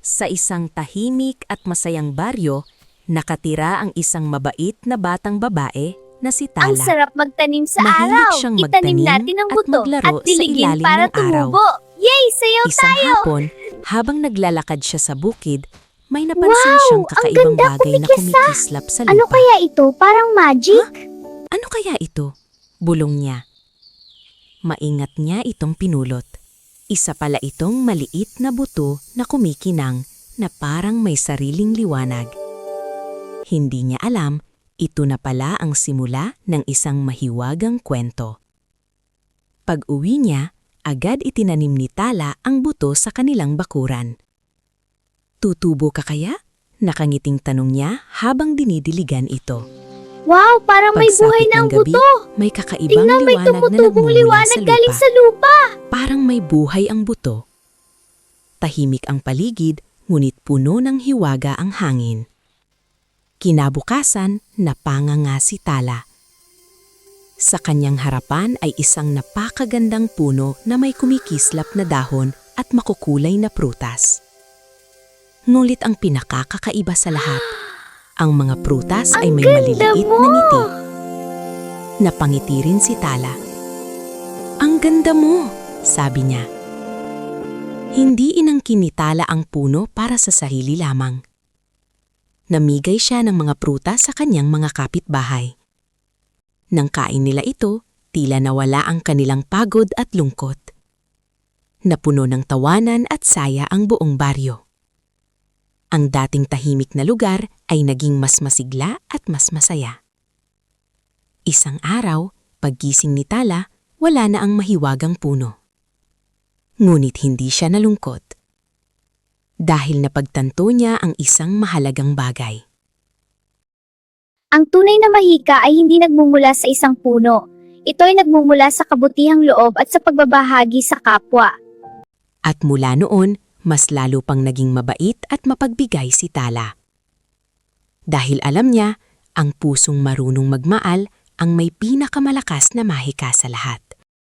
Sa isang tahimik at masayang baryo, nakatira ang isang mabait na batang babae na si Ang Tala. sarap magtanim sa Mahilig araw. siyang Itanim magtanim natin ang at buto maglaro at diligin sa ilalim para ng araw. tumubo. Yay! Sayaw Isang tayo! hapon, habang naglalakad siya sa bukid, may napansin Wow! siyang Ang kakaibang ganda bagay na kumikisa! kumikislap sa lupa. Ano kaya ito? Parang magic? Ano kaya ito? Bulong niya. Maingat niya itong pinulot. Isa pala itong maliit na buto na kumikinang na parang may sariling liwanag. Hindi niya alam, ito na pala ang simula ng isang mahiwagang kwento. Pag-uwi niya, agad itinanim ni Tala ang buto sa kanilang bakuran. Tutubo ka kaya? Nakangiting tanong niya habang dinidiligan ito. Wow! Parang may buhay Pagsapit na ang ng gabi, buto! may kakaibang Tingnan, may liwanag na tumutubong nagmumula liwanag sa galing lupa. sa lupa! Parang may buhay ang buto. Tahimik ang paligid, ngunit puno ng hiwaga ang hangin. Kinabukasan, napanganga si Tala. Sa kanyang harapan ay isang napakagandang puno na may kumikislap na dahon at makukulay na prutas. Ngunit ang pinakakakaiba sa lahat, ang mga prutas ay may maliliit na ngiti. Napangiti rin si Tala. "Ang ganda mo," sabi niya. Hindi inangkin ni Tala ang puno para sa sarili lamang. Namigay siya ng mga prutas sa kanyang mga kapitbahay. Nang kain nila ito, tila nawala ang kanilang pagod at lungkot. Napuno ng tawanan at saya ang buong baryo. Ang dating tahimik na lugar ay naging mas masigla at mas masaya. Isang araw, paggising ni Tala, wala na ang mahiwagang puno. Ngunit hindi siya nalungkot. Dahil napagtanto niya ang isang mahalagang bagay. Ang tunay na mahika ay hindi nagmumula sa isang puno. Ito ay nagmumula sa kabutihang loob at sa pagbabahagi sa kapwa. At mula noon, mas lalo pang naging mabait at mapagbigay si Tala. Dahil alam niya, ang pusong marunong magmaal ang may pinakamalakas na mahika sa lahat.